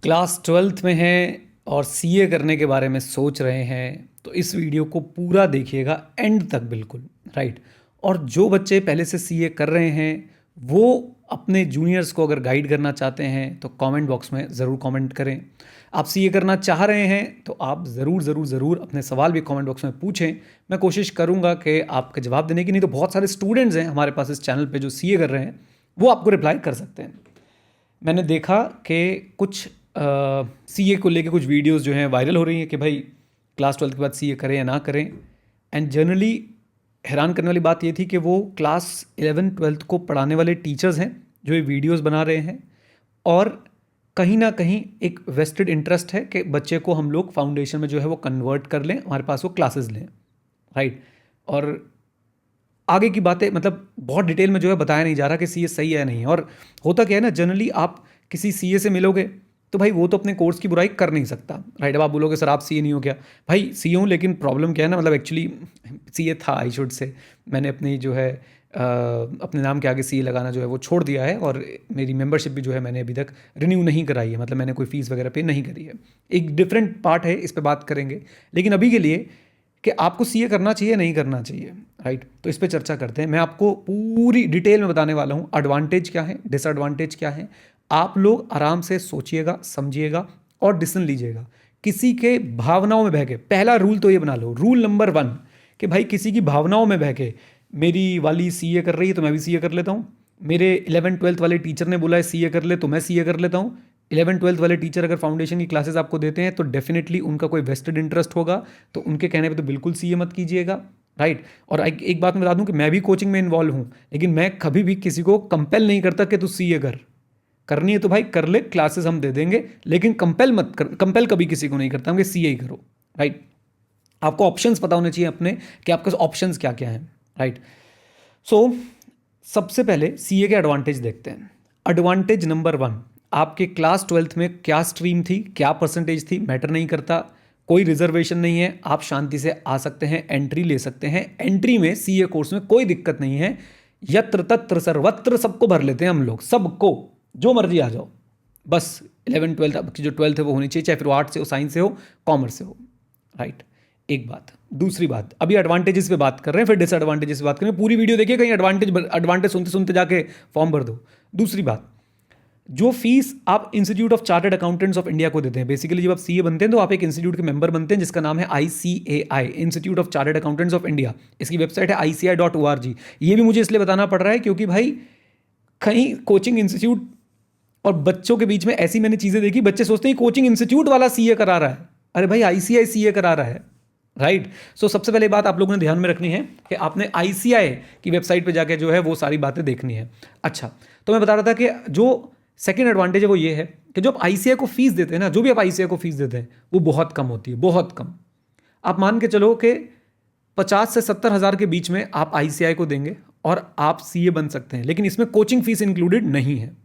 Class 12th में हैं और सीए करने के बारे में सोच रहे हैं तो इस वीडियो को पूरा देखिएगा एंड तक बिल्कुल। राइट। और जो बच्चे पहले से सीए कर रहे हैं वो अपने जूनियर्स को अगर गाइड करना चाहते हैं तो कमेंट बॉक्स में ज़रूर कमेंट करें। आप सीए करना चाह रहे हैं तो आप ज़रूर ज़रूर ज़रूर अपने सवाल भी कमेंट बॉक्स में पूछें। मैं कोशिश करूंगा कि आपका जवाब देने की। नहीं तो बहुत सारे स्टूडेंट्स हैं हमारे पास इस चैनल पे जो सीए कर रहे हैं वो आपको रिप्लाई कर सकते हैं। मैंने देखा कि कुछ सीए को लेके कुछ वीडियोस जो हैं वायरल हो रही हैं कि भाई क्लास 12 के बाद सीए करें या ना करें। एंड जनरली हैरान करने वाली बात ये थी कि वो क्लास 11 12 को पढ़ाने वाले टीचर्स हैं जो ये वीडियोस बना रहे हैं। और कहीं ना कहीं एक वेस्टेड इंटरेस्ट है कि बच्चे को हम लोग फाउंडेशन में जो है वो कन्वर्ट कर लें, हमारे पास वो क्लासेस लें। राइट। और आगे की बातें मतलब बहुत डिटेल में जो है बताया नहीं जा रहा कि सीए सही है या नहीं। और होता क्या है ना, जनरली आप किसी सीए से मिलोगे तो भाई वो तो अपने कोर्स की बुराई कर नहीं सकता। राइट। अब आप बोलोगे सर आप सीए नहीं हो क्या? भाई सीए हूँ, लेकिन प्रॉब्लम क्या है ना, मतलब एक्चुअली सीए था आई शुड से, मैंने अपनी जो है अपने नाम के आगे सीए लगाना जो है वो छोड़ दिया है। और मेरी मेंबरशिप भी जो है मैंने अभी तक रिन्यू नहीं कराई है, मतलब मैंने कोई फ़ीस वगैरह पे नहीं करी है। एक डिफरेंट पार्ट है, इस पर बात करेंगे। लेकिन अभी के लिए कि आपको सीए करना चाहिए नहीं करना चाहिए, राइट, तो इस पे चर्चा करते हैं। मैं आपको पूरी डिटेल में बताने वाला हूँ एडवांटेज क्या है, डिसएडवांटेज क्या है। आप लोग आराम से सोचिएगा, समझिएगा और डिसीजन लीजिएगा। किसी के भावनाओं में बह के, पहला रूल तो ये बना लो, रूल नंबर 1, कि भाई किसी की भावनाओं में बह के मेरी वाली सीए कर रही है तो मैं भी सीए कर लेता हूँ, मेरे 11 12 वाले टीचर ने बोला है सीए कर ले तो मैं सीए कर लेता हूँ। 11 12 वाले टीचर अगर फाउंडेशन की क्लासेस आपको देते हैं तो डेफिनेटली उनका कोई वेस्टेड इंटरेस्ट होगा, तो उनके कहने पे तो बिल्कुल सीए मत कीजिएगा। राइट। और एक बात मैं बता दूं कि मैं भी कोचिंग में इन्वॉल्व हूं, लेकिन मैं कभी भी किसी को कंपेल नहीं करता कि तू सीए कर। करनी है तो भाई कर ले, क्लासेस हम दे देंगे, लेकिन कंपेल मत कर। कंपेल कभी किसी को नहीं करता हूं कि सीए ही करो। राइट। आपको ऑप्शंस पता होने चाहिए अपने कि आपके ऑप्शंस क्या क्या हैं। राइट। सो सबसे पहले सीए के एडवांटेज देखते हैं। एडवांटेज नंबर 1, आपके क्लास 12th में क्या स्ट्रीम थी, क्या परसेंटेज थी, मैटर नहीं करता। कोई रिजर्वेशन नहीं है, आप शांति से आ सकते हैं, एंट्री ले सकते हैं। एंट्री में सीए कोर्स में कोई दिक्कत नहीं है। यत्र तत्र सर्वत्र सबको भर लेते हैं हम लोग, सबको, जो मर्जी आ जाओ। बस 11 12 आपकी जो 12th है वो होनी चाहिए, चाहे फिर वो आर्ट से हो, साइंस से हो, कॉमर्स से हो। राइट। एक बात। दूसरी बात, अभी एडवांटेजेस पे बात कर रहे हैं, फिर डिसएडवांटेजेस पे बात करेंगे। पूरी वीडियो देखिए, कहीं एडवांटेज एडवांटेज सुनते सुनते जाके फॉर्म भर दो। दूसरी बात, जो फीस आप institute of chartered accountants of India को देते हैं, बेसिकली जब आप सीए बनते हैं तो आप एक इंस्टीट्यूट के मेंबर बनते हैं जिसका नाम है ICAI, institute of chartered accountants of India. इसकी वेबसाइट है ICAI.org। ये भी मुझे इसलिए बताना पड़ रहा है क्योंकि भाई कहीं कोचिंग इंस्टीट्यूट और बच्चों के बीच में ऐसी मैंने चीज़ें देखी, बच्चे सोचते हैं कोचिंग इंस्टीट्यूट वाला सीए करा रहा है। अरे भाई आईसीआई सीए करा रहा है। राइट। सो सबसे पहले बात आप लोगों ने ध्यान में रखनी है कि आपने आईसीआई की वेबसाइट पे जाके जो है वो सारी बातें देखनी है। अच्छा, तो मैं बता रहा था कि जो सेकंड एडवांटेज है वो ये है कि जो आप आईसीआई को फीस देते हैं ना, जो भी आप आईसीआई को फीस देते हैं वो बहुत कम होती है, बहुत कम। आप मान के चलो कि 50 से 70 हज़ार के बीच में आप आईसीआई को देंगे और आप सीए बन सकते हैं, लेकिन इसमें कोचिंग फीस इंक्लूडेड नहीं है।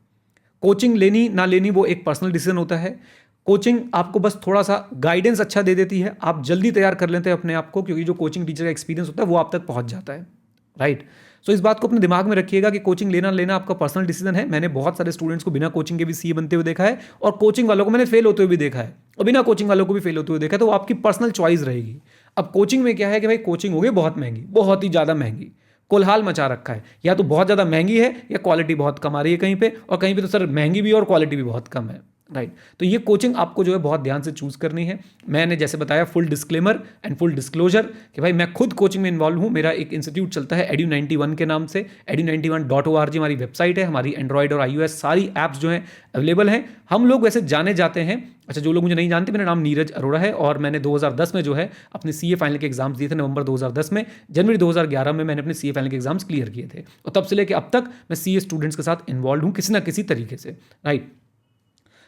कोचिंग लेनी ना लेनी वो एक पर्सनल डिसीजन होता है। कोचिंग आपको बस थोड़ा सा गाइडेंस अच्छा दे देती है, आप जल्दी तैयार कर लेते हैं अपने आप को, क्योंकि जो कोचिंग टीचर का एक्सपीरियंस होता है वो आप तक पहुंच जाता है। राइट। सो इस बात को अपने दिमाग में रखिएगा कि कोचिंग लेना लेना आपका पर्सनल डिसीजन है। मैंने बहुत सारे स्टूडेंट्स को बिना कोचिंग के भी सीए बनते हुए देखा है, और कोचिंग वालों को मैंने फेल होते हुए भी देखा है, और बिना कोचिंग वालों को भी फेल होते हुए देखा है। तो वो आपकी पर्सनल चॉइस रहेगी। अब कोचिंग में क्या है कि भाई कोचिंग होगी बहुत महंगी, बहुत ही ज़्यादा महंगी, कोलहाल मचा रखा है। या तो बहुत ज़्यादा महंगी है या क्वालिटी बहुत कम आ रही है कहीं पे, और कहीं पे तो सर महंगी भी और क्वालिटी भी बहुत कम है। राइट। तो ये कोचिंग आपको जो है बहुत ध्यान से चूज करनी है। मैंने जैसे बताया full disclaimer and full disclosure कि भाई मैं खुद कोचिंग में इन्वॉल्व हूँ। मेरा एक इंस्टीट्यूट चलता है edu91 के नाम से, edu91.org हमारी वेबसाइट है। हमारी एंड्रॉइड और iOS सारी ऐप्स जो हैं अवेलेबल हैं। हम लोग वैसे जाने जाते हैं, अच्छा जो लोग मुझे नहीं जानते, मेरा नाम नीरज अरोड़ा है और मैंने 2010 में जो है अपने सीए फाइनल के एग्जाम्स दिए थे। नवंबर 2010 में, जनवरी 2011 में मैंने अपने सीए फाइनल के एग्जाम्स क्लियर किए थे, और तब से लेकर अब तक मैं सीए स्टूडेंट्स के साथ इन्वॉल्व हूँ किसी ना किसी तरीके से। राइट।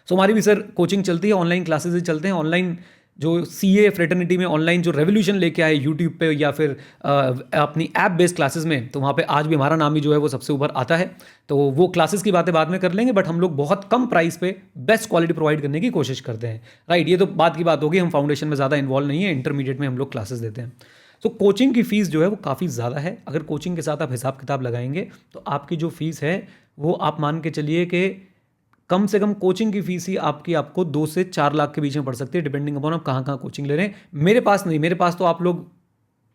सो हमारी भी सर कोचिंग चलती है, ऑनलाइन क्लासेज भी चलते हैं। ऑनलाइन जो सीए फ्रेटर्निटी में ऑनलाइन जो रेवोल्यूशन लेके आए यूट्यूब पे या फिर अपनी ऐप बेस्ड क्लासेस में, तो वहाँ पे आज भी हमारा नाम ही जो है वो सबसे ऊपर आता है। तो वो क्लासेस की बातें बाद में कर लेंगे, बट हम लोग बहुत कम प्राइस पे बेस्ट क्वालिटी प्रोवाइड करने की कोशिश करते हैं। राइट। ये तो बात की बात होगी, हम फाउंडेशन में ज़्यादा इन्वॉल्व नहीं है, इंटरमीडिएट में हम लोग क्लासेस देते हैं। तो कोचिंग की फ़ीस जो है वो काफ़ी ज़्यादा है। अगर कोचिंग के साथ आप हिसाब किताब लगाएंगे तो आपकी जो फ़ीस है वो आप मान के चलिए कि कम से कम कोचिंग की फीस ही आपको 2 से 4 लाख के बीच में पड़ सकती है, डिपेंडिंग अपॉन आप कहाँ कहाँ कोचिंग ले रहे हैं। मेरे पास नहीं, मेरे पास तो आप लोग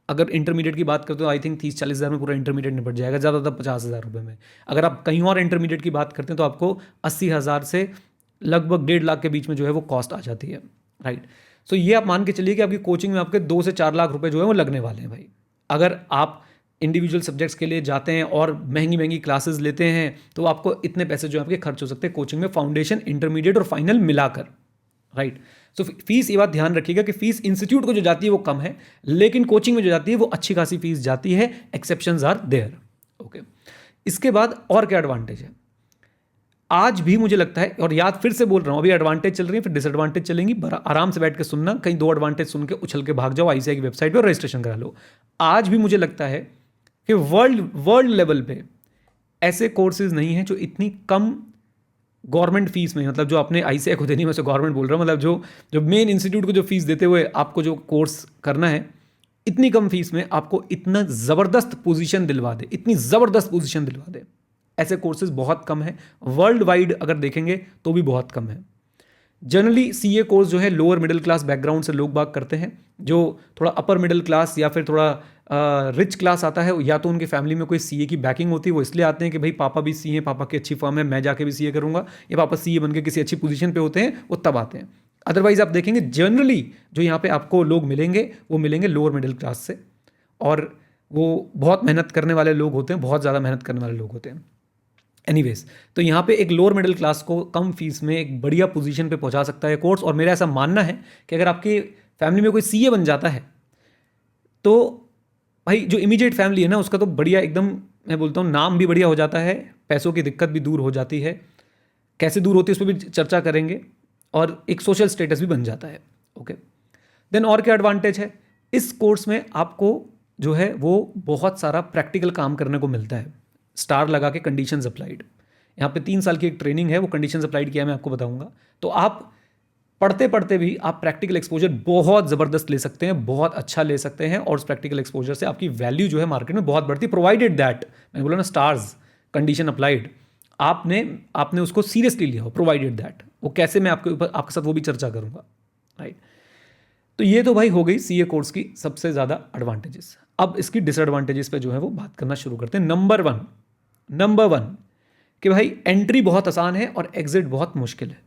अगर इंटरमीडिएट की बात करते हो आई थिंक 30-40 हज़ार में पूरा इंटरमीडिएट निपट जाएगा, ज़्यादातर 50,000 रुपये में। अगर आप कहीं और इंटरमीडिएट की बात करते हैं तो आपको 80,000 से लगभग 1.5 लाख के बीच में जो है वो कॉस्ट आ जाती है, राइट। सो ये आप मान के चलिए कि आपकी कोचिंग में आपके 2 से 4 लाख रुपए जो है वो लगने वाले हैं भाई। अगर आप इंडिविजुअल सब्जेक्ट्स के लिए जाते हैं और महंगी महंगी क्लासेस लेते हैं तो आपको इतने पैसे जो आपके खर्च हो सकते हैं कोचिंग में, फाउंडेशन, इंटरमीडिएट और फाइनल मिलाकर, राइट। सो फीस, ये बात ध्यान रखिएगा कि फीस इंस्टीट्यूट को जो जाती है वो कम है, लेकिन कोचिंग में जो जाती है वो अच्छी खासी फीस जाती है। Exceptions are there, okay. इसके बाद और क्या एडवांटेज है, आज भी मुझे लगता है, और याद फिर से बोल रहा हूं, अभी एडवांटेज चल रही है फिर डिसएडवांटेज चलेंगी, आराम से बैठ के सुनना, कहीं 2 एडवांटेज सुन के उछल के भाग जाओ आईसीआई की वेबसाइट पर रजिस्ट्रेशन करा लो। आज भी मुझे लगता है कि वर्ल्ड लेवल पे ऐसे कोर्सेज नहीं हैं जो इतनी कम गवर्नमेंट फीस में, मतलब जो अपने आईसीआई को देनी, मैं से गवर्नमेंट बोल रहा हूँ, मतलब जो मेन इंस्टीट्यूट को जो फीस देते हुए आपको जो कोर्स करना है, इतनी कम फीस में आपको इतना ज़बरदस्त पोजीशन दिलवा दे, इतनी ज़बरदस्त पोजीशन दिलवा दे। ऐसे कोर्सेज बहुत कम है, वर्ल्ड वाइड अगर देखेंगे तो भी बहुत कम है। जनरली सीए कोर्स जो है लोअर मिडिल क्लास बैकग्राउंड से लोग बाग करते हैं, जो थोड़ा अपर मिडिल क्लास या फिर थोड़ा रिच क्लास आता है, या तो उनके फैमिली में कोई सीए की बैकिंग होती है, वो इसलिए आते हैं कि भाई पापा भी सीए हैं, पापा की अच्छी फर्म है, मैं जाके भी सीए करूंगा, या पापा सीए बन के किसी अच्छी पोजीशन पे होते हैं, वो तब आते हैं। अदरवाइज आप देखेंगे जनरली जो यहाँ पे आपको लोग मिलेंगे वो मिलेंगे लोअर मिडिल क्लास से, और वो बहुत मेहनत करने वाले लोग होते हैं, बहुत ज़्यादा मेहनत करने वाले लोग होते हैं। एनीवेज, तो यहाँ पे एक लोअर मिडिल क्लास को कम फीस में एक बढ़िया पोजीशन पे पहुँचा सकता है कोर्स। और मेरा ऐसा मानना है कि अगर आपकी फैमिली में कोई सीए बन जाता है तो भाई जो इमीडिएट फैमिली है ना उसका तो बढ़िया एकदम, मैं बोलता हूँ नाम भी बढ़िया हो जाता है, पैसों की दिक्कत भी दूर हो जाती है, कैसे दूर होती है उस पर भी चर्चा करेंगे, और एक सोशल स्टेटस भी बन जाता है, ओके। देन और क्या एडवांटेज है, इस कोर्स में आपको जो है वो बहुत सारा प्रैक्टिकल काम करने को मिलता है, स्टार लगा के कंडीशंस अप्लाइड। यहाँ पे 3 साल की एक ट्रेनिंग है, वो कंडीशंस अप्लाइड किया मैं आपको बताऊंगा। तो आप पढ़ते पढ़ते भी आप प्रैक्टिकल एक्सपोजर बहुत ज़बरदस्त ले सकते हैं, बहुत अच्छा ले सकते हैं, और उस प्रैक्टिकल एक्सपोजर से आपकी वैल्यू जो है मार्केट में बहुत बढ़ती है, प्रोवाइडेड दैट, मैं बोला ना स्टार्स, कंडीशन अप्लाइड, आपने उसको सीरियसली लिया हो, प्रोवाइडेड दैट। वो कैसे, मैं आपके साथ वो भी चर्चा करूंगा, राइट। तो ये तो भाई हो गई सीए कोर्स की सबसे ज़्यादा एडवांटेजेस। अब इसकी डिसएडवांटेजेस पे जो है वो बात करना शुरू करते हैं। नंबर वन कि भाई एंट्री बहुत आसान है और एग्जिट बहुत मुश्किल है।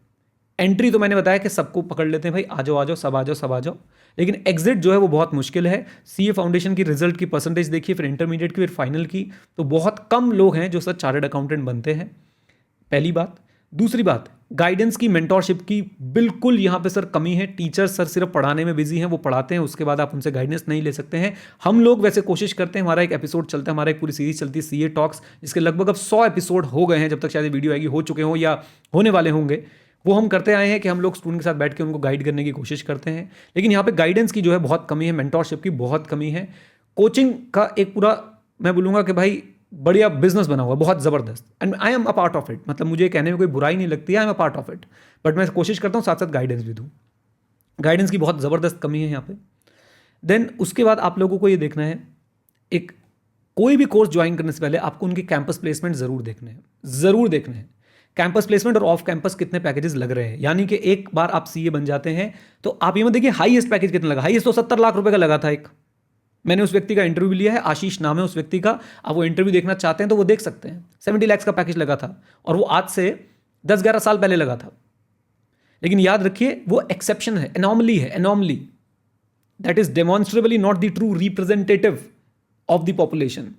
एंट्री तो मैंने बताया कि सबको पकड़ लेते हैं भाई, आ जाओ सब आ जाओ, लेकिन एग्जिट जो है वो बहुत मुश्किल है। सीए फाउंडेशन की रिजल्ट की परसेंटेज देखिए, फिर इंटरमीडिएट की, फिर फाइनल की, तो बहुत कम लोग हैं जो सर चार्टर्ड अकाउंटेंट बनते हैं, पहली बात। दूसरी बात, गाइडेंस की, मेंटोरशिप की बिल्कुल यहाँ पे सर कमी है। टीचर्स सर सिर्फ पढ़ाने में बिजी हैं, वो पढ़ाते हैं, उसके बाद आप उनसे गाइडेंस नहीं ले सकते हैं। हम लोग वैसे कोशिश करते हैं, हमारा एक एपिसोड चलता है, हमारा एक पूरी सीरीज चलती है सीए टॉक्स, जिसके लगभग अब 100 एपिसोड हो गए हैं, जब तक शायद वीडियो आएगी हो चुके हों या होने वाले होंगे। वो हम करते आए हैं कि हम लोग स्टूडेंट के साथ बैठ के उनको गाइड करने की कोशिश करते हैं, लेकिन यहाँ पे गाइडेंस की जो है बहुत कमी है, मेंटोरशिप की बहुत कमी है। कोचिंग का एक पूरा, मैं बोलूँगा कि भाई बढ़िया बिजनेस बना हुआ, बहुत ज़बरदस्त, and I am a part of it. मतलब मुझे कहने में कोई बुराई नहीं लगती है, I am a part of it, but मैं कोशिश करता हूँ साथ साथ गाइडेंस भी दूँ। गाइडेंस की बहुत ज़बरदस्त कमी है यहाँ पे। देन उसके बाद आप लोगों को ये देखना है, एक कोई भी कोर्स ज्वाइन करने से पहले आपको उनके कैंपस प्लेसमेंट ज़रूर देखने हैं। कैंपस प्लेसमेंट और ऑफ कैंपस कितने पैकेजेस लग रहे हैं, यानी कि एक बार आप सीए बन जाते हैं तो आप ये मत देखिए हाईएस्ट पैकेज कितना लगा। हाईएस्ट तो 70 लाख रुपए का लगा था एक, मैंने उस व्यक्ति का इंटरव्यू लिया है, आशीष नाम है उस व्यक्ति का, आप वो इंटरव्यू देखना चाहते हैं तो वो देख सकते हैं। 70 लाख का पैकेज लगा था, और वो आज से 10-11 साल पहले लगा था। लेकिन याद रखिए वो एक्सेप्शन है, एनॉमली है, anomaly that is demonstrably not the true representative of the population,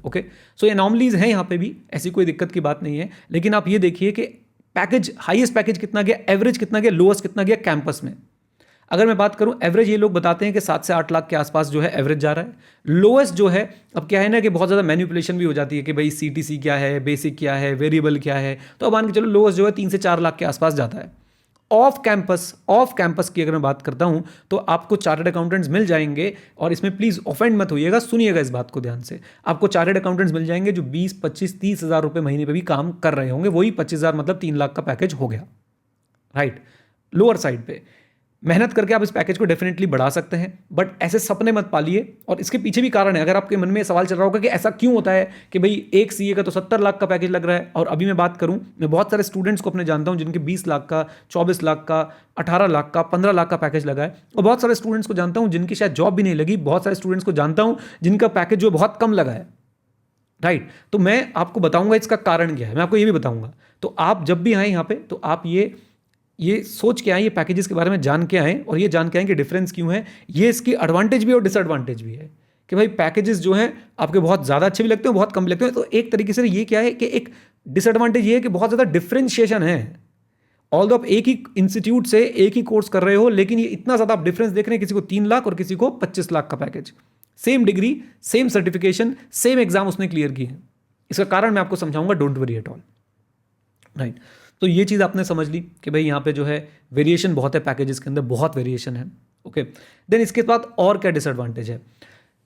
okay. So anomalies हैं यहाँ पे भी, ऐसी कोई दिक्कत की बात नहीं है। लेकिन आप ये देखिए कि पैकेज, हाईएस्ट पैकेज कितना गया, एवरेज कितना गया, लोएस्ट कितना गया कैंपस में। अगर मैं बात करूं एवरेज, ये लोग बताते हैं कि 7 से 8 लाख के आसपास जो है एवरेज जा रहा है। लोएस्ट जो है, अब क्या है ना कि बहुत ज़्यादा मैनिपुलेशन भी हो जाती है कि भाई सीटीसी क्या है, बेसिक क्या है, वेरिएबल क्या है, तो अब मान के चलो लोएस्ट जो है 3 से 4 लाख के आसपास जाता है। ऑफ कैंपस की अगर मैं बात करता हूं तो आपको चार्टर्ड अकाउंटेंट्स मिल जाएंगे, और इसमें प्लीज़ ऑफेंड मत होइएगा, सुनिएगा इस बात को ध्यान से। आपको चार्टर्ड अकाउंटेंट्स मिल जाएंगे जो 20, 25, 30 हज़ार रुपये महीने पे भी काम कर रहे होंगे, वही 25 हज़ार मतलब 3 लाख का पैकेज हो गया, राइट, लोअर साइड पे। मेहनत करके आप इस पैकेज को डेफिनेटली बढ़ा सकते हैं, बट ऐसे सपने मत पालिए। और इसके पीछे भी कारण है। अगर आपके मन में सवाल चल रहा होगा कि ऐसा क्यों होता है कि भाई एक सीए का तो 70 लाख का पैकेज लग रहा है, और अभी मैं बात करूं, मैं बहुत सारे स्टूडेंट्स को अपने जानता हूं जिनके 20 लाख का, 24 लाख का, 18 लाख का, 15 लाख का पैकेज लगा है। और बहुत सारे स्टूडेंट्स को जानता हूं जिनकी शायद जॉब भी नहीं लगी, बहुत सारे स्टूडेंट्स को जानता हूं जिनका पैकेज जो बहुत कम लगा है, राइट। तो मैं आपको बताऊंगा इसका कारण क्या है, मैं आपको ये भी बताऊंगा। तो आप जब भी आए यहाँ पे, तो आप ये सोच के आए, ये पैकेजेस के बारे में जान के आए, और ये जान के आए कि डिफरेंस क्यों है। ये इसकी एडवांटेज भी और डिसएडवांटेज भी है कि भाई पैकेजेस जो हैं आपके बहुत ज़्यादा अच्छे भी लगते हैं, बहुत कम भी लगते हैं। तो एक तरीके से ये क्या है कि एक डिसएडवांटेज ये है कि बहुत ज़्यादा डिफ्रेंशिएशन है। ऑल्दो आप एक ही इंस्टीट्यूट से एक ही कोर्स कर रहे हो, लेकिन ये इतना ज़्यादा आप डिफरेंस देख रहे हैं, किसी को 3 लाख और किसी को 25 लाख का package, same degree, same certification, same exam उसने क्लियर की है। इसका कारण मैं आपको समझाऊंगा, don't worry at all, right. तो ये चीज़ आपने समझ ली कि भाई यहाँ पे जो है वेरिएशन बहुत है, पैकेजेस के अंदर बहुत वेरिएशन है। ओके, देन इसके बाद और क्या डिसएडवांटेज है।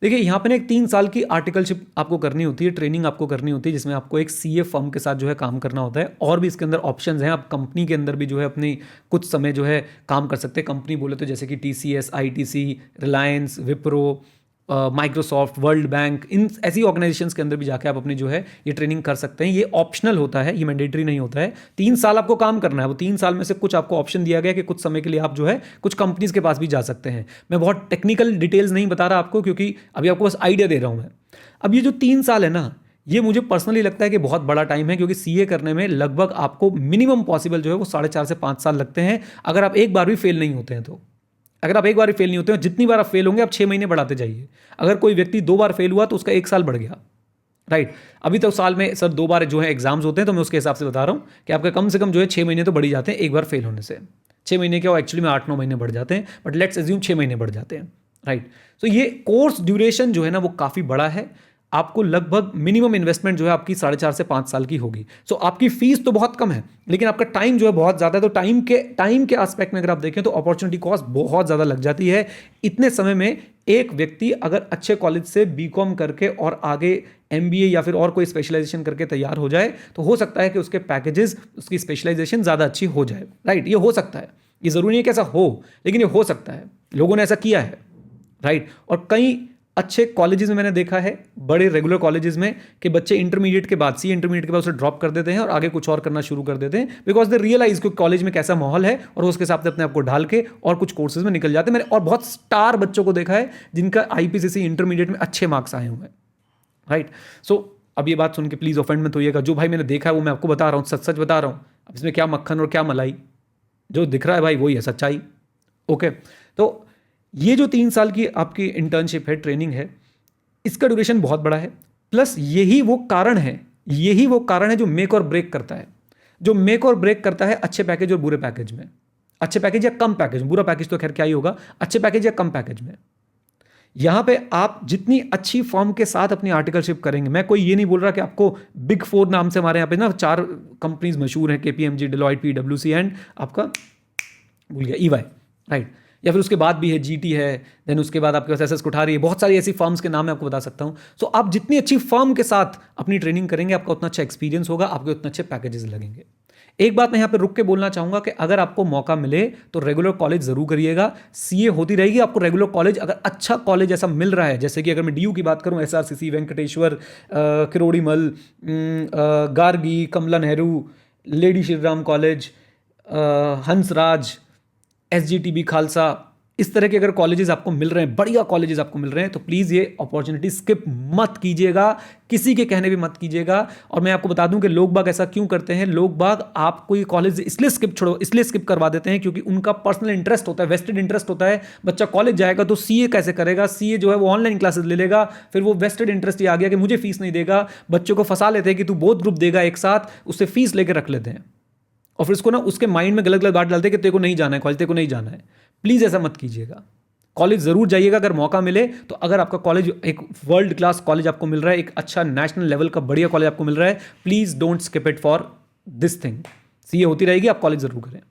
देखिए यहाँ पे ना एक 3 साल की आर्टिकलशिप आपको करनी होती है, ट्रेनिंग आपको करनी होती है, जिसमें आपको एक सीए फर्म के साथ जो है काम करना होता है। और भी इसके अंदर ऑप्शंस हैं, आप कंपनी के अंदर भी जो है अपनी कुछ समय जो है काम कर सकते हैं। कंपनी बोले तो जैसे कि TCS, ITC, Reliance, Wipro, Microsoft, World Bank, इन ऐसी ऑर्गेनाइजेशंस के अंदर भी जाके आप अपनी जो है ये ट्रेनिंग कर सकते हैं। ये ऑप्शनल होता है, ये मैंडेटरी नहीं होता है। 3 साल आपको काम करना है, वो 3 साल में से कुछ आपको ऑप्शन दिया गया कि कुछ समय के लिए आप जो है कुछ कंपनीज के पास भी जा सकते हैं। मैं बहुत टेक्निकल डिटेल्स नहीं बता रहा आपको, क्योंकि अभी आपको बस आइडिया दे रहा हूँ मैं। अब ये जो 3 साल है ना, ये मुझे पर्सनली लगता है कि बहुत बड़ा टाइम है, क्योंकि सीए करने में लगभग आपको मिनिमम पॉसिबल जो है वो 4.5 से 5 साल लगते हैं, अगर आप एक बार भी फेल नहीं होते हैं तो। अगर आप एक बार फेल नहीं होते हो, जितनी बार आप फेल होंगे आप 6 महीने बढ़ाते जाइए। अगर कोई व्यक्ति 2 बार फेल हुआ तो उसका 1 साल बढ़ गया, राइट। अभी तो साल में सर 2 बार जो है एग्जाम्स होते हैं, तो मैं उसके हिसाब से बता रहा हूँ कि आपका कम से कम जो है 6 महीने तो बढ़ ही जाते हैं एक बार फेल होने से। 6 महीने क्या, एक्चुअली में 8-9 महीने बढ़ जाते हैं, बट लेट्स एज्यूम 6 महीने बढ़ जाते हैं, राइट। तो ये कोर्स ड्यूरेशन जो है ना वो काफ़ी बड़ा है। आपको लगभग मिनिमम इन्वेस्टमेंट जो है आपकी 4.5 से 5 साल की होगी। सो आपकी फीस तो बहुत कम है, लेकिन आपका टाइम जो है बहुत ज़्यादा है। तो टाइम के एस्पेक्ट में अगर आप देखें तो अपॉर्चुनिटी कॉस्ट बहुत ज़्यादा लग जाती है। इतने समय में एक व्यक्ति अगर अच्छे कॉलेज से बीकॉम करके और आगे एमबीए या फिर और कोई स्पेशलाइजेशन करके तैयार हो जाए, तो हो सकता है कि उसके पैकेजेस, उसकी स्पेशलाइजेशन ज़्यादा अच्छी हो जाए, राइट। ये हो सकता है, ये ज़रूरी नहीं है कि ऐसा हो, लेकिन ये हो सकता है। लोगों ने ऐसा किया है, राइट। और कई अच्छे कॉलेजेस में मैंने देखा है, बड़े रेगुलर कॉलेजेस में, कि बच्चे इंटरमीडिएट के बाद, सी इंटरमीडिएट के बाद उसे ड्रॉप कर देते हैं और आगे कुछ और करना शुरू कर देते हैं, बिकॉज दे रियलाइज कि कॉलेज में कैसा माहौल है, और उसके हिसाब से अपने आप को ढाल के और कुछ कोर्सेज में निकल जाते हैं। मैंने और बहुत स्टार बच्चों को देखा है जिनका आईपीसीसी इंटरमीडिएट में अच्छे मार्क्स आए हुए हैं, राइट। सो अब ये बात सुन के प्लीज़ ऑफेंड मत होइएगा। जो भाई मैंने देखा है वो मैं आपको बता रहा हूँ, सच सच बता रहा हूँ। अब इसमें क्या मक्खन और क्या मलाई, जो दिख रहा है भाई वही है सच्चाई। ओके, तो ये जो 3 साल की आपकी इंटर्नशिप है, ट्रेनिंग है, इसका ड्यूरेशन बहुत बड़ा है। प्लस यही वो कारण है जो मेक और ब्रेक करता है, जो मेक और ब्रेक करता है अच्छे पैकेज और बुरे पैकेज में। अच्छे पैकेज या कम पैकेज, बुरा पैकेज तो खैर क्या ही होगा, अच्छे पैकेज या कम पैकेज में। यहां पे आप जितनी अच्छी फॉर्म के साथ अपनी आर्टिकलशिप करेंगे, मैं कोई ये नहीं बोल रहा कि आपको बिग 4 नाम से, हमारे यहाँ पे ना 4 कंपनीज मशहूर हैं, केपीएमजी, डेलॉयट, पीडब्ल्यूसी एंड आपका भूल गया ईवाई, राइट। या फिर उसके बाद भी है जीटी है, देन उसके बाद आपके पास एसएस कोठारी है, बहुत सारी ऐसी फर्म्स के नाम मैं आपको बता सकता हूँ। सो आप जितनी अच्छी फर्म के साथ अपनी ट्रेनिंग करेंगे, आपका उतना अच्छा एक्सपीरियंस होगा, आपके उतने अच्छे पैकेजेस लगेंगे। एक बात मैं यहाँ पे रुक के बोलना चाहूँगा कि अगर आपको मौका मिले तो रेगुलर कॉलेज ज़रूर करिएगा। सीए होती रहेगी, आपको रेगुलर कॉलेज, अगर अच्छा कॉलेज ऐसा मिल रहा है, जैसे कि अगर मैं डीयू की बात करूँ, एसआरसीसी, वेंकटेश्वर, किरोड़ीमल, गार्गी, कमला Nehru, lady Shri Ram college, Hansraj, SGTB Khalsa, इस तरह के अगर कॉलेजेस आपको मिल रहे हैं, बढ़िया कॉलेजेस आपको मिल रहे हैं, तो प्लीज़ ये अपॉर्चुनिटी स्किप मत कीजिएगा, किसी के कहने भी मत कीजिएगा। और मैं आपको बता दूं कि लोग बाग ऐसा क्यों करते हैं। लोग बाग आपको ये कॉलेज इसलिए स्किप करवा देते हैं क्योंकि उनका पर्सनल इंटरेस्ट होता है, वेस्टेड इंटरेस्ट होता है। बच्चा कॉलेज जाएगा तो सीए कैसे करेगा, सीए जो है वो ऑनलाइन क्लासेस ले लेगा, फिर वो वेस्टेड इंटरेस्ट ये आ गया कि मुझे फीस नहीं देगा। बच्चों को फंसा लेते हैं कि तू बोथ ग्रुप देगा एक साथ, उससे फीस लेकर रख लेते हैं, और फिर उसको ना उसके माइंड में गलत गलत बात डालते हैं कि तेरे को नहीं जाना है कॉलेज, तेरे को नहीं जाना है। प्लीज़ ऐसा मत कीजिएगा, कॉलेज ज़रूर जाइएगा अगर मौका मिले तो। अगर आपका कॉलेज एक वर्ल्ड क्लास कॉलेज आपको मिल रहा है, एक अच्छा नेशनल लेवल का बढ़िया कॉलेज आपको मिल रहा है, please don't skip it for this thing. CA होती रहेगी, आप कॉलेज ज़रूर करें,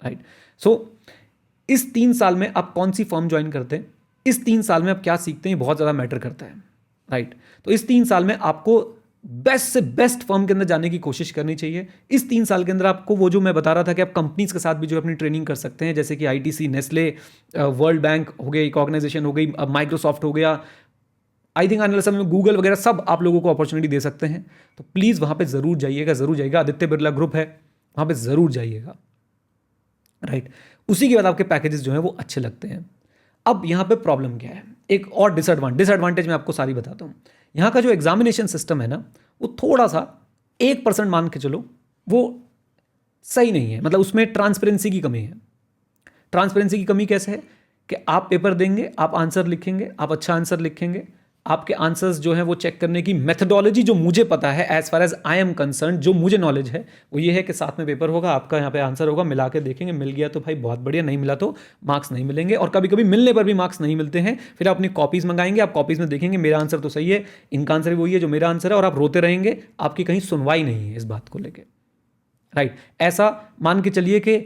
राइट। सो इस 3 साल में आप कौन सी फर्म ज्वाइन करते हैं, इस 3 साल में आप क्या सीखते हैं, बहुत ज़्यादा मैटर करता है, राइट। तो इस 3 साल में आपको बेस्ट से बेस्ट फर्म के अंदर जाने की कोशिश करनी चाहिए। इस 3 साल के अंदर आपको वो जो मैं बता रहा था कि आप कंपनीज के साथ भी जो अपनी ट्रेनिंग कर सकते हैं, जैसे कि आईटीसी, नेस्ले, वर्ल्ड बैंक हो गई, एक ऑर्गेनाइजेशन हो गई, अब माइक्रोसॉफ्ट हो गया, आई थिंक आने वाले समय में गूगल वगैरह सब आप लोगों को अपॉर्चुनिटी दे सकते हैं। तो प्लीज़ वहाँ पे ज़रूर जाइएगा, ज़रूर जाइएगा। आदित्य बिरला ग्रुप है, वहाँ पे ज़रूर जाइएगा, राइट। उसी के बाद आपके पैकेजेस जो हैं वो अच्छे लगते हैं। अब यहाँ पे प्रॉब्लम क्या है, एक और डिसएडवांटेज मैं आपको सारी बताता हूँ। यहाँ का जो एग्जामिनेशन सिस्टम है ना, वो थोड़ा सा 1% मान के चलो, वो सही नहीं है। मतलब उसमें ट्रांसपेरेंसी की कमी है। ट्रांसपेरेंसी की कमी कैसे है कि आप पेपर देंगे, आप आंसर लिखेंगे, आप अच्छा आंसर लिखेंगे, आपके आंसर्स जो हैं वो चेक करने की मेथडोलॉजी जो मुझे पता है, as far as I am concerned, जो मुझे नॉलेज है वो ये है कि साथ में पेपर होगा, आपका यहाँ पे आंसर होगा, मिला के देखेंगे, मिल गया तो भाई बहुत बढ़िया, नहीं मिला तो मार्क्स नहीं मिलेंगे। और कभी कभी मिलने पर भी मार्क्स नहीं मिलते हैं, फिर आप अपनी कॉपीज़ मंगाएंगे, आप कॉपीज़ में देखेंगे मेरा आंसर तो सही है, इनका आंसर भी वही है जो मेरा आंसर है, और आप रोते रहेंगे, आपकी कहीं सुनवाई नहीं है इस बात को लेकर, राइट। ऐसा मान के चलिए कि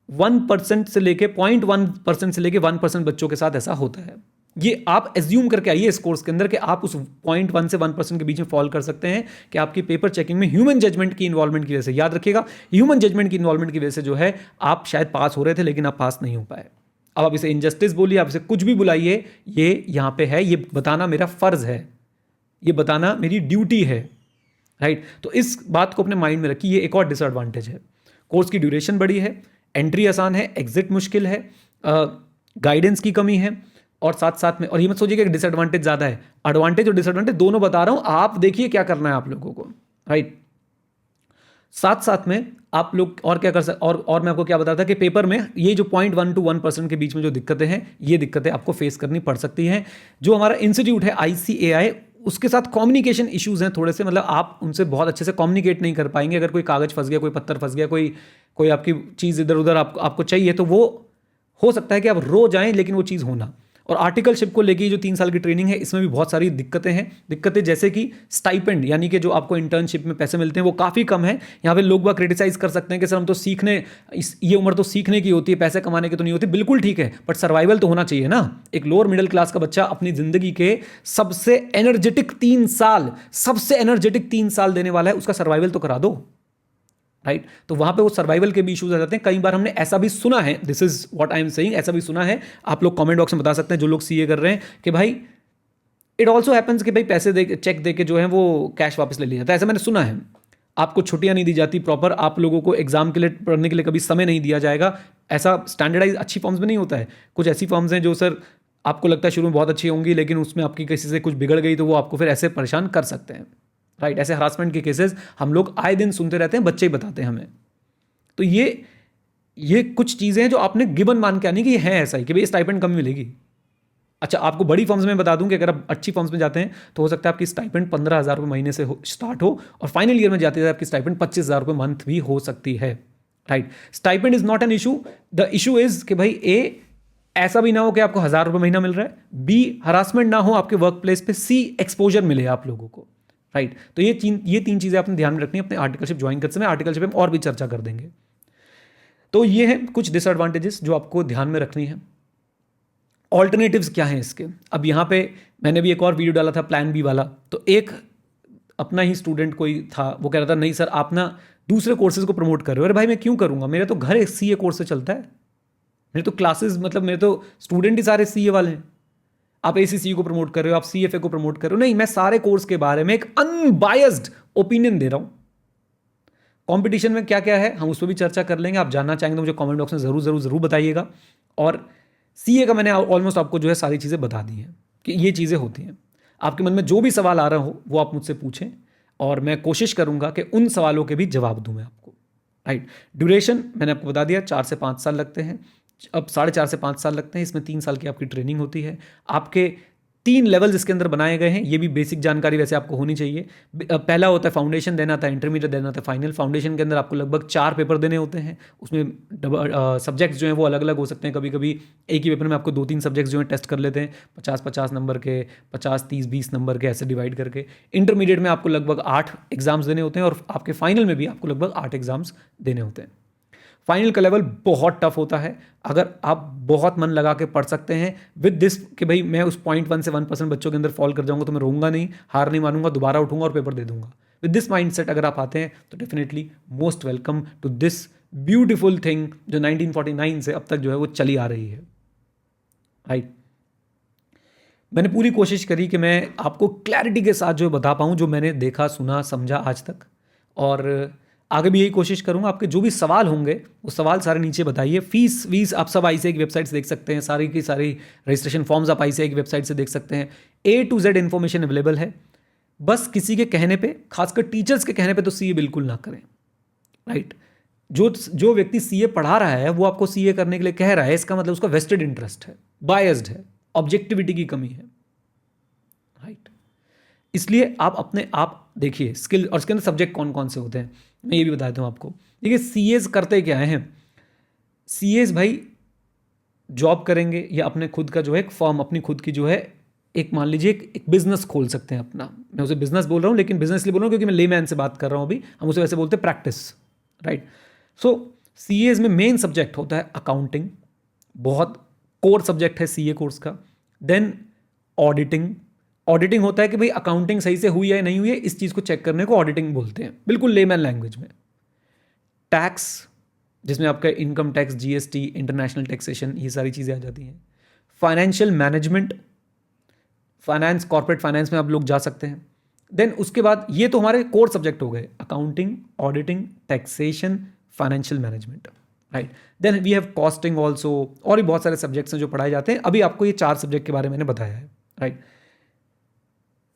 1% से लेके 0.1% से लेके 1% बच्चों के साथ ऐसा होता है। ये आप एज्यूम करके आइए इस कोर्स के अंदर कि आप उस 0.1 से 1% के बीच में फॉल कर सकते हैं कि आपकी पेपर चेकिंग में ह्यूमन जजमेंट की इन्वॉल्वमेंट की वजह से, याद रखिएगा, ह्यूमन जजमेंट की इन्वॉल्वमेंट की वजह से जो है आप शायद पास हो रहे थे लेकिन आप पास नहीं हो पाए। अब आप इसे इंजस्टिस बोलिए, आप इसे कुछ भी बुलाइए, ये यहाँ पे है, ये बताना मेरा फर्ज है, ये बताना मेरी ड्यूटी है, राइट। तो इस बात को अपने माइंड में रखिए। ये एक और डिसएडवांटेज है। कोर्स की ड्यूरेशन बड़ी है, एंट्री आसान है, एग्जिट मुश्किल है, गाइडेंस की कमी है, और साथ साथ में, और ये मत सोचिएगा कि डिसएडवांटेज ज़्यादा है, एडवांटेज और डिसएडवांटेज दोनों बता रहा हूं, आप देखिए क्या करना है आप लोगों को, राइट। साथ साथ में आप लोग और क्या कर सकते, और मैं आपको क्या बता था कि पेपर में ये जो 0.1 to 1% के बीच में जो दिक्कतें हैं, ये दिक्कतें आपको फेस करनी पड़ सकती हैं। जो हमारा इंस्टीट्यूट है ICAI, उसके साथ कम्युनिकेशन इश्यूज हैं थोड़े से, मतलब आप उनसे बहुत अच्छे से कम्युनिकेट नहीं कर पाएंगे। अगर कोई कागज़ फंस गया, कोई पत्थर फंस गया, कोई आपकी चीज़ इधर उधर आपको चाहिए, तो वो हो सकता है कि आप रो जाएं, लेकिन वो चीज़ होना। और आर्टिकलशिप को लेके जो 3 साल की ट्रेनिंग है, इसमें भी बहुत सारी दिक्कतें हैं। दिक्कतें जैसे कि स्टाइपेंड, यानी कि जो आपको इंटर्नशिप में पैसे मिलते हैं वो काफ़ी कम है। यहाँ पे लोग बाग क्रिटिसाइज कर सकते हैं कि सर हम तो सीखने, ये उम्र तो सीखने की होती है, पैसे कमाने की तो नहीं होती। बिल्कुल ठीक है, बट सर्वाइवल तो होना चाहिए ना। एक लोअर मिडिल क्लास का बच्चा अपनी ज़िंदगी के सबसे एनर्जेटिक 3 साल देने वाला है, उसका सर्वाइवल तो करा दो, राइट। तो वहां पे वो सर्वाइवल के भी इश्यूज आ जाते हैं। कई बार हमने ऐसा भी सुना है, this is what I am saying, ऐसा भी सुना है, आप लोग कमेंट बॉक्स में बता सकते हैं जो लोग सीए कर रहे हैं, कि भाई इट ऑल्सो हैपन्स कि भाई पैसे दे, चेक दे के जो है वो कैश वापस ले लिया जाता है। ऐसा मैंने सुना है। आपको छुट्टियां नहीं दी जाती प्रॉपर, आप लोगों को एग्जाम के लिए पढ़ने के लिए कभी समय नहीं दिया जाएगा। ऐसा स्टैंडर्डाइज अच्छी फॉर्म्स में नहीं होता है। कुछ ऐसी फॉर्म्स हैं जो सर आपको लगता है शुरू में बहुत अच्छी होंगी, लेकिन उसमें आपकी किसी से कुछ बिगड़ गई तो वो आपको फिर ऐसे परेशान कर सकते हैं, राइट। ऐसे हरासमेंट के केसेस हम लोग आए दिन सुनते रहते हैं, बच्चे ही बताते हैं हमें। तो ये कुछ चीज़ें हैं जो आपने गिवन मान के आनी कि ये है ऐसा ही कि भाई स्टाइपेंड कम मिलेगी। अच्छा, आपको बड़ी फर्म्स में बता दूं कि अगर आप अच्छी फर्म्स में जाते हैं तो हो सकता है आपकी स्टाइपेंड 15,000 रुपये महीने से स्टार्ट हो, और फाइनल ईयर में जाते हैं आपकी स्टाइपेंड 25,000 रुपये मंथ भी हो सकती है, right. Stipend is not an issue, the issue is कि भाई ए, ऐसा भी ना हो कि आपको 1,000 रुपये महीना मिल रहा है, बी, हरासमेंट ना हो आपके वर्क प्लेस पे, सी, एक्सपोजर मिले आप लोगों को, राइट। तो ये 3 चीज़ें आपने ध्यान में रखनी है अपने आर्टिकलशिप ज्वाइन करते समय। आर्टिकलशिप में और भी चर्चा कर देंगे। तो ये हैं कुछ डिसएडवांटेजेस जो आपको ध्यान में रखनी है। ऑल्टरनेटिव्स क्या हैं इसके? अब यहाँ पे मैंने भी एक और वीडियो डाला था प्लान बी वाला। तो एक अपना ही स्टूडेंट कोई था, वो कह रहा था नहीं सर आप ना दूसरे कोर्सेज को प्रमोट कर रहे हो। अरे भाई मैं क्यों करूँगा, मेरा तो घर सीए कोर्स से चलता है, मेरे तो क्लासेस, मतलब मेरे तो स्टूडेंट ही सारे सीए वाले हैं। आप ACCA को प्रमोट कर रहे हो, आप CFA को प्रमोट कर रहे हो, नहीं, मैं सारे कोर्स के बारे में एक अनबायस्ड ओपिनियन दे रहा हूँ। कंपटीशन में क्या क्या है हम उस पर भी चर्चा कर लेंगे। आप जानना चाहेंगे तो मुझे कमेंट बॉक्स में ज़रूर बताइएगा। और CA का मैंने ऑलमोस्ट आपको जो है सारी चीज़ें बता दी हैं कि ये चीज़ें होती हैं। आपके मन में जो भी सवाल आ रहा हो वो आप मुझसे पूछें, और मैं कोशिश करूँगा कि उन सवालों के भी जवाब दूँ मैं आपको, राइट। ड्यूरेशन मैंने आपको बता दिया, 4 से 5 साल लगते हैं। अब 4.5 से 5 साल लगते हैं। इसमें 3 साल की आपकी ट्रेनिंग होती है। आपके 3 लेवल्स इसके अंदर बनाए गए हैं। ये भी बेसिक जानकारी वैसे आपको होनी चाहिए। पहला होता है फाउंडेशन, देना था इंटरमीडिएट, देना था फाइनल। फाउंडेशन के अंदर आपको लगभग 4 पेपर देने होते हैं। उसमें सब्जेक्ट्स जो हैं वो अलग अलग हो सकते हैं। कभी कभी एक ही पेपर में आपको 2-3 सब्जेक्ट्स जो हैं टेस्ट कर लेते हैं, 50-50 नंबर के, 50-30-20 नंबर के, ऐसे डिवाइड करके। इंटरमीडिएट में आपको लगभग 8 एग्जाम्स देने होते हैं, और आपके फाइनल में भी आपको लगभग 8 एग्जाम्स देने होते हैं। फाइनल का लेवल बहुत टफ होता है। अगर आप बहुत मन लगा के पढ़ सकते हैं विद दिस कि भाई मैं उस 0.1 से 1% बच्चों के अंदर फॉल कर जाऊंगा तो मैं रोऊंगा नहीं, हार नहीं मानूंगा, दोबारा उठूंगा और पेपर दे दूंगा। विद दिस माइंडसेट अगर आप आते हैं तो definitely most welcome to this beautiful thing जो 1949 से अब तक जो है वो चली आ रही है, राइट। मैंने पूरी कोशिश करी कि मैं आपको क्लैरिटी के साथ जो बता पाऊँ, जो मैंने देखा सुना समझा आज तक, और आगे भी यही कोशिश करूंगा। आपके जो भी सवाल होंगे वो सवाल सारे नीचे बताइए। फीस वीस आप सब ICAI की वेबसाइट से देख सकते हैं, सारी की सारी रजिस्ट्रेशन फॉर्म्स आप ICAI की वेबसाइट से देख सकते हैं। A to Z information available है। बस किसी के कहने पे, खासकर टीचर्स के कहने पे तो CA बिल्कुल ना करें, राइट। जो व्यक्ति CA पढ़ा रहा है वो आपको CA करने के लिए कह रहा है, इसका मतलब उसका वेस्टेड इंटरेस्ट है, बायस्ड है, ऑब्जेक्टिविटी की कमी है, राइट। इसलिए आप अपने आप देखिए स्किल, और इसके अंदर सब्जेक्ट कौन कौन से होते हैं मैं ये भी बता देता हूँ आपको। देखिए CAs करते क्या हैं, CAs भाई जॉब करेंगे या अपने खुद का जो है एक फर्म, अपनी खुद की जो है एक मान लीजिए एक बिजनेस खोल सकते हैं अपना। मैं उसे बिजनेस बोल रहा हूँ, लेकिन बिजनेस इसलिए बोल रहा हूँ क्योंकि मैं लेमैन से बात कर रहा हूँ अभी, हम उसे वैसे बोलते हैं प्रैक्टिस, राइट। सो CAs में मेन सब्जेक्ट होता है अकाउंटिंग, बहुत कोर सब्जेक्ट है CA कोर्स का। देन ऑडिटिंग, ऑडिटिंग होता है कि भाई अकाउंटिंग सही से हुई है या नहीं हुई है, इस चीज़ को चेक करने को ऑडिटिंग बोलते हैं, बिल्कुल लेमैन लैंग्वेज में। टैक्स, जिसमें आपका income tax, GST, international taxation, ये सारी चीज़ें आ जाती हैं। Financial management, finance, corporate finance में आप लोग जा सकते हैं। देन उसके बाद ये तो हमारे कोर सब्जेक्ट हो गए, accounting, auditing, taxation, financial management, right. Then we have costing also, और भी बहुत सारे सब्जेक्ट्स हैं जो पढ़ाए जाते हैं। अभी आपको ये 4 सब्जेक्ट के बारे में मैंने बताया है, राइट।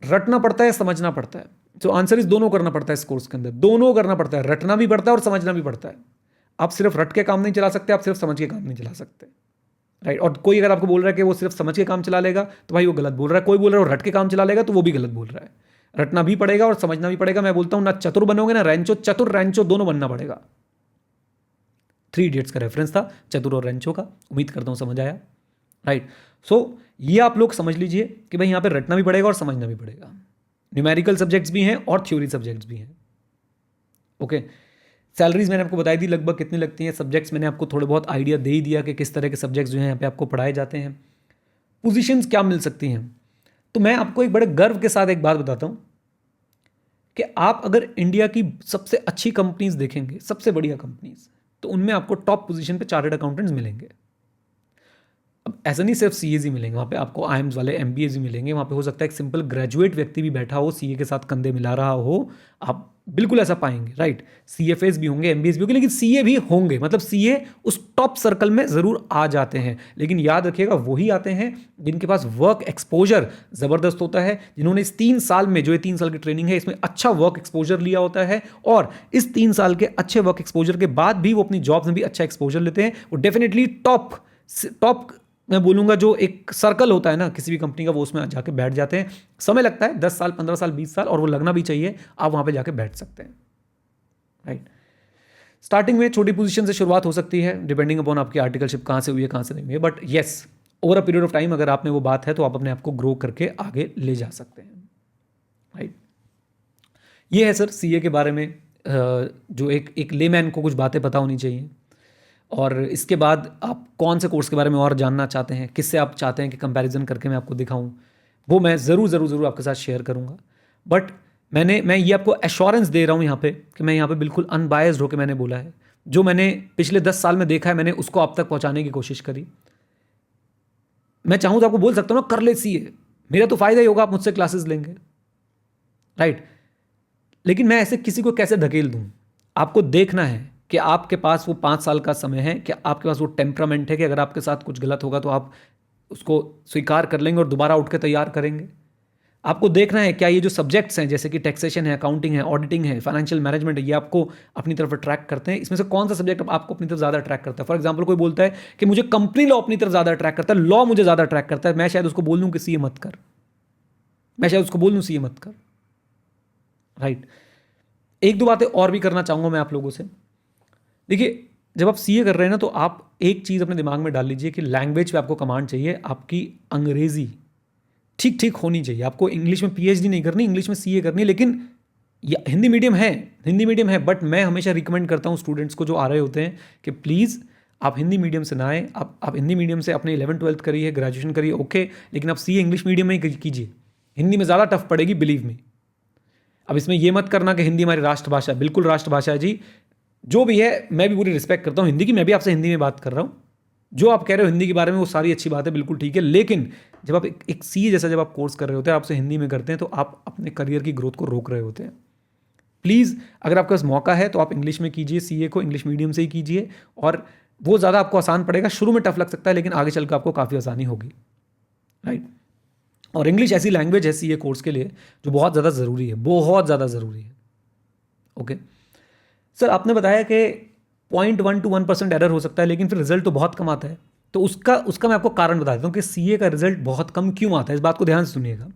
रटना पड़ता है, समझना पड़ता है, तो आंसर इस दोनों करना पड़ता है इस कोर्स के अंदर, दोनों करना पड़ता है, रटना भी पड़ता है और समझना भी पड़ता है। आप सिर्फ रट के काम नहीं चला सकते, आप सिर्फ समझ के काम नहीं चला सकते, राइट। और कोई अगर आपको बोल रहा है कि वो सिर्फ समझ के काम चला लेगा तो भाई वो गलत बोल रहा है। कोई बोल रहा है वो रट के काम चला लेगा तो वो भी गलत बोल रहा है। रटना भी पड़ेगा और समझना भी पड़ेगा। मैं बोलता हूं ना चतुर बनोगे ना रैंचो, चतुर रैंचो दोनों बनना पड़ेगा। 3 इडियट्स का रेफरेंस था चतुर और रैंचो का, उम्मीद करता हूं समझ आया, राइट। सो ये आप लोग समझ लीजिए कि भाई यहां पे रटना भी पड़ेगा और समझना भी पड़ेगा। न्यूमेरिकल सब्जेक्ट्स भी हैं और थ्योरी सब्जेक्ट्स भी हैं, ओके। सैलरीज मैंने आपको बताई दी लगभग कितनी लगती हैं। सब्जेक्ट्स मैंने आपको थोड़े बहुत आइडिया दे ही दिया कि किस तरह के सब्जेक्ट्स जो हैं यहाँ पे आपको पढ़ाए जाते हैं। पोजीशंस क्या मिल सकती हैं, तो मैं आपको एक बड़े गर्व के साथ एक बात बताता हूँ कि आप अगर इंडिया की सबसे अच्छी कंपनीज देखेंगे, सबसे बढ़िया कंपनीज, तो उनमें आपको टॉप पोजीशन पे चार्टर्ड अकाउंटेंट्स मिलेंगे। अब ऐसा नहीं सिर्फ CAs ही मिलेंगे, वहाँ पे आपको IIMs वाले MBAs भी मिलेंगे। वहाँ पे हो सकता है एक सिंपल ग्रेजुएट व्यक्ति भी बैठा हो, CA के साथ कंधे मिला रहा हो, आप बिल्कुल ऐसा पाएंगे, राइट। CFAs भी होंगे, MBAs भी होंगे, लेकिन CA भी होंगे। मतलब CA उस टॉप सर्कल में ज़रूर आ जाते हैं, लेकिन याद रखिएगा वही आते हैं जिनके पास वर्क एक्सपोजर ज़बरदस्त होता है, जिन्होंने इस 3 साल में, जो ये 3 साल की ट्रेनिंग है, इसमें अच्छा वर्क एक्सपोजर लिया होता है, और इस 3 साल के अच्छे वर्क एक्सपोजर के बाद भी वो अपनी जॉब्स में भी अच्छा एक्सपोजर लेते हैं। वो डेफिनेटली टॉप मैं बोलूँगा जो एक सर्कल होता है ना किसी भी कंपनी का, वो उसमें जाके बैठ जाते हैं। समय लगता है 10 साल, 15 साल, 20 साल, और वो लगना भी चाहिए। आप वहाँ पे जाके बैठ सकते हैं, राइट। स्टार्टिंग में छोटी पोजीशन से शुरुआत हो सकती है, डिपेंडिंग अपॉन आपकी आर्टिकलशिप कहाँ से हुई है, कहाँ से नहीं हुई है, but yes over a period of time अगर आप में वो बात है तो आप अपने आप को ग्रो करके आगे ले जा सकते हैं, राइट। ये है सर CA के बारे में, जो एक लेमैन को कुछ बातें पता होनी चाहिए। और इसके बाद आप कौन से कोर्स के बारे में और जानना चाहते हैं, किससे आप चाहते हैं कि कंपैरिजन करके मैं आपको दिखाऊं, वो मैं ज़रूर आपके साथ शेयर करूंगा। बट मैं ये आपको एश्योरेंस दे रहा हूं यहाँ पे कि मैं यहाँ पे बिल्कुल अनबायस्ड होकर मैंने बोला है। जो मैंने पिछले 10 साल में देखा है, मैंने उसको आप तक पहुँचाने की कोशिश करी। मैं चाहूँ तो आपको बोल सकता हूँ ना, कर ले CA, मेरा तो फ़ायदा ही होगा, आप मुझसे क्लासेस लेंगे, राइट। लेकिन मैं ऐसे किसी को कैसे धकेल दूँ? आपको देखना है कि आपके पास वो 5 साल का समय है, कि आपके पास वो टेम्परामेंट है कि अगर आपके साथ कुछ गलत होगा तो आप उसको स्वीकार कर लेंगे और दोबारा उठ के तैयार करेंगे। आपको देखना है क्या ये जो सब्जेक्ट्स हैं, जैसे कि टैक्सेशन है, अकाउंटिंग है, ऑडिटिंग है, फाइनेंशियल मैनेजमेंट है, ये आपको अपनी तरफ अट्रैक्ट करते हैं। इसमें से कौन सा सब्जेक्ट आपको अपनी तरफ ज़्यादा अट्रैक्ट करता है? फॉर एग्जाम्पल कोई बोलता है कि मुझे कंपनी लॉ अपनी तरफ ज़्यादा अट्रैक्ट करता है, लॉ मुझे ज़्यादा अट्रैक्ट करता है, मैं शायद उसको बोल दूँ कि CA मत कर, मैं शायद उसको बोल दूँ CA मत कर, राइट। 1-2 बातें और भी करना चाहूँगा मैं आप लोगों से। देखिए, जब आप CA कर रहे हैं ना, तो आप एक चीज़ अपने दिमाग में डाल लीजिए कि लैंग्वेज पे आपको कमांड चाहिए, आपकी अंग्रेज़ी ठीक ठीक होनी चाहिए। आपको इंग्लिश में PhD नहीं करनी, इंग्लिश में CA करनी, लेकिन या हिंदी मीडियम है, हिंदी मीडियम है, बट मैं हमेशा रिकमेंड करता हूँ स्टूडेंट्स को जो आ रहे होते हैं कि प्लीज़ आप हिंदी मीडियम से ना आए, आप हिंदी मीडियम से अपने 11th-12th करिए, ग्रेजुएशन करिए, ओके, लेकिन आप सीए इंग्लिश मीडियम में ही कीजिए। हिंदी में ज़्यादा टफ पड़ेगी, बिलीव मी। अब इसमें ये मत करना कि हिंदी हमारी राष्ट्रभाषा है, बिल्कुल राष्ट्रभाषा है जी, जो भी है। मैं भी पूरी रिस्पेक्ट करता हूँ हिंदी की, मैं भी आपसे हिंदी में बात कर रहा हूँ। जो आप कह रहे हो हिंदी के बारे में वो सारी अच्छी बात है, बिल्कुल ठीक है, लेकिन जब आप एक सीए जैसा जब आप कोर्स कर रहे होते हैं, आपसे हिंदी में करते हैं, तो आप अपने करियर की ग्रोथ को रोक रहे होते हैं। प्लीज़ अगर आपके पास मौका है तो आप इंग्लिश में कीजिए, सीए को इंग्लिश मीडियम से ही कीजिए, और वो ज़्यादा आपको आसान पड़ेगा। शुरू में टफ लग सकता है, लेकिन आगे चलकर आपको काफ़ी आसानी होगी, राइट। और इंग्लिश ऐसी लैंग्वेज है सीए कोर्स के लिए जो बहुत ज़्यादा ज़रूरी है, बहुत ज़्यादा ज़रूरी है। ओके सर, आपने बताया कि 0.1 to 1% एरर हो सकता है, लेकिन फिर रिजल्ट तो बहुत कम आता है। तो उसका मैं आपको कारण बता देता हूँ कि सीए का रिजल्ट बहुत कम क्यों आता है। इस बात को ध्यान से सुनिएगा।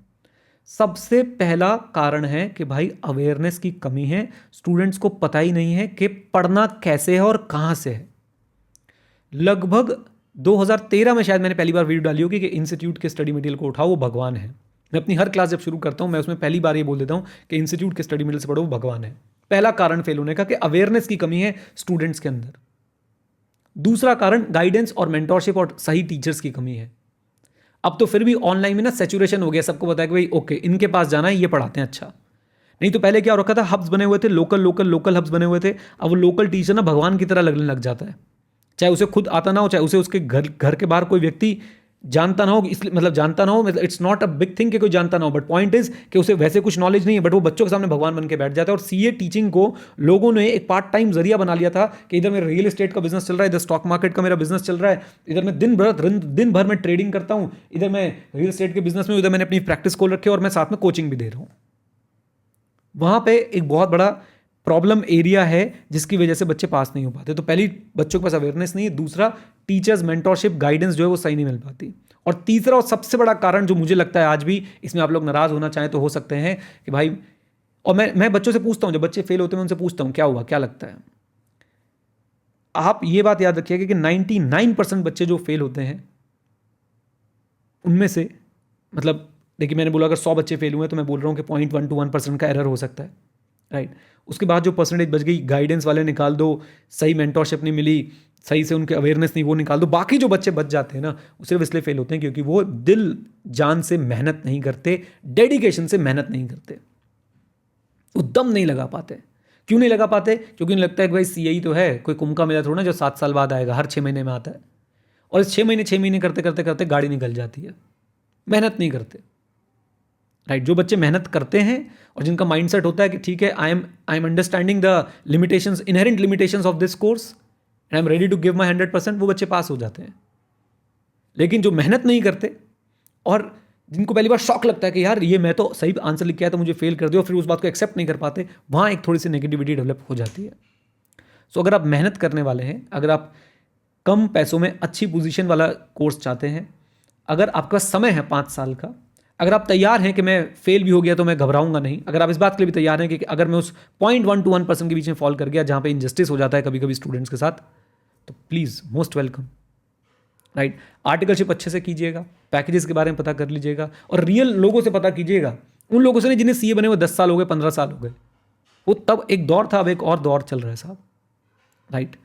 सबसे पहला कारण है कि भाई अवेयरनेस की कमी है, स्टूडेंट्स को पता ही नहीं है कि पढ़ना कैसे है और कहाँ से है। लगभग 2013 में शायद मैंने पहली बार वीडियो डाली होगी कि इंस्टीट्यूट के स्टडी मटेरियल को उठाओ, वो भगवान है। मैं अपनी हर क्लास जब शुरू करता हूँ मैं उसमें पहली बार ये बोल देता हूँ कि इंस्टीट्यूट के स्टडी मटेरियल से पढ़ो, वो भगवान है। पहला कारण फेल होने का कि अवेयरनेस की कमी है स्टूडेंट्स के अंदर। दूसरा कारण गाइडेंस और मेंटोरशिप और सही टीचर्स की कमी है। अब तो फिर भी ऑनलाइन में ना सैचुरेशन हो गया, सबको पता है कि भाई ओके इनके पास जाना है, ये पढ़ाते हैं अच्छा। नहीं तो पहले क्या हो रखा था, हब्स बने हुए थे, लोकल हब्स बने हुए थे। अब वो लोकल टीचर ना भगवान की तरह लगने लग जाता है, चाहे उसे खुद आता ना हो, चाहे उसे उसके घर के बाहर कोई व्यक्ति जानता ना हो, इसलिए मतलब जानता ना हो, मतलब it's not a big thing कि कोई जानता ना हो, बट पॉइंट इज कि उसे वैसे कुछ नॉलेज नहीं है, बट वो बच्चों के सामने भगवान बन के बैठ जाता है। और सीए टीचिंग को लोगों ने एक पार्ट टाइम जरिया बना लिया था कि इधर मेरा रियल एस्टेट का बिजनेस चल रहा है, इधर स्टॉक मार्केट का मेरा बिजनेस चल रहा है, इधर मैं दिन भर में ट्रेडिंग करता हूँ, इधर मैं रियल एस्टेट के बिजनेस में, उधर मैंने अपनी प्रैक्टिस खोल रखी है और मैं साथ में कोचिंग भी दे रहा हूँ। वहाँ पे एक बहुत बड़ा प्रॉब्लम एरिया है जिसकी वजह से बच्चे पास नहीं हो पाते। तो पहली, बच्चों के पास अवेयरनेस नहीं है। दूसरा, टीचर्स, मेंटोरशिप, गाइडेंस जो है वो सही नहीं मिल पाती। और तीसरा और सबसे बड़ा कारण जो मुझे लगता है आज भी, इसमें आप लोग नाराज होना चाहें तो हो सकते हैं कि भाई, और मैं बच्चों से पूछता हूँ, जब बच्चे फेल होते हैं मैं उनसे पूछता हूँ क्या हुआ, क्या लगता है। आप ये बात याद रखिएगा कि 99% बच्चे जो फेल होते हैं उनमें से, मतलब देखिए मैंने बोला अगर 100 बच्चे फेल हुए तो मैं बोल रहा हूँ कि 0.1 to 1% का एरर हो सकता है, राइट। उसके बाद जो परसेंटेज बच गई, गाइडेंस वाले निकाल दो, सही मेंटोरशिप नहीं मिली, सही से उनके अवेयरनेस नहीं, वो निकाल दो। बाकी जो बच्चे बच जाते हैं ना, वो सिर्फ इसलिए फेल होते हैं क्योंकि वो दिल जान से मेहनत नहीं करते, डेडिकेशन से मेहनत नहीं करते, वो दम नहीं लगा पाते। क्यों नहीं लगा पाते? क्योंकि उन्हें लगता है कि भाई सीए तो है, कोई कुम का मेला थोड़ा ना जो 7 साल बाद आएगा, हर 6 महीने में आता है। और इस 6 महीने करते करते करते गाड़ी निकल जाती है, मेहनत नहीं करते, राइट। जो बच्चे मेहनत करते हैं और जिनका माइंडसेट होता है कि ठीक है, I am understanding the limitations, inherent limitations of this course and I am ready to give my 100%, वो बच्चे पास हो जाते हैं। लेकिन जो मेहनत नहीं करते और जिनको पहली बार शॉक लगता है कि यार ये मैं तो सही आंसर लिख के आया तो मुझे फेल कर दिया, और फिर उस बात को एक्सेप्ट नहीं कर पाते, वहाँ एक थोड़ी सी नेगेटिविटी डेवलप हो जाती है। सो अगर आप मेहनत करने वाले हैं, अगर आप कम पैसों में अच्छी पोजीशन वाला कोर्स चाहते हैं, अगर आपका समय है 5 साल का, अगर आप तैयार हैं कि मैं फेल भी हो गया तो मैं घबराऊंगा नहीं, अगर आप इस बात के लिए भी तैयार हैं कि अगर मैं उस 0.1 to 1% के बीच में फॉल कर गया जहाँ पे इनजस्टिस हो जाता है कभी कभी स्टूडेंट्स के साथ, तो please most welcome, right. Articleship अच्छे से कीजिएगा, पैकेजेस के बारे में पता कर लीजिएगा, और रियल लोगों से पता कीजिएगा, उन लोगों से नहीं जिन्हें सीए बने हुए 10 साल हो गए, 15 साल हो गए। वो तब एक दौर था, अब एक और दौर चल रहा है साहब, राइट।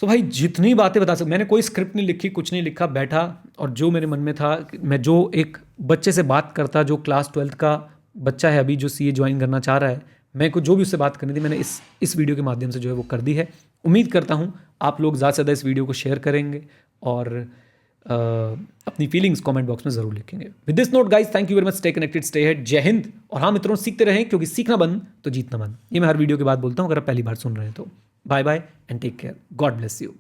सो भाई जितनी बातें बता सकते, मैंने कोई स्क्रिप्ट नहीं लिखी, कुछ नहीं लिखा, बैठा और जो मेरे मन में था, मैं जो एक बच्चे से बात करता, जो क्लास 12th का बच्चा है अभी, जो सीए ज्वाइन करना चाह रहा है, मैं को जो भी उससे बात करनी थी मैंने इस वीडियो के माध्यम से जो है वो कर दी है। उम्मीद करता हूँ आप लोग ज़्यादा से ज़्यादा इस वीडियो को शेयर करेंगे और अपनी फीलिंग्स कमेंट बॉक्स में ज़रूर लिखेंगे। With this note guys, thank you very much, stay connected, stay head, जय हिंद। और हाँ मित्रों, सीखते रहें क्योंकि सीखना बंद तो जीतना बंद, ये मैं हर वीडियो के बाद बोलता हूँ, अगर आप पहली बार सुन रहे हैं तो। Bye bye and take care, God bless you.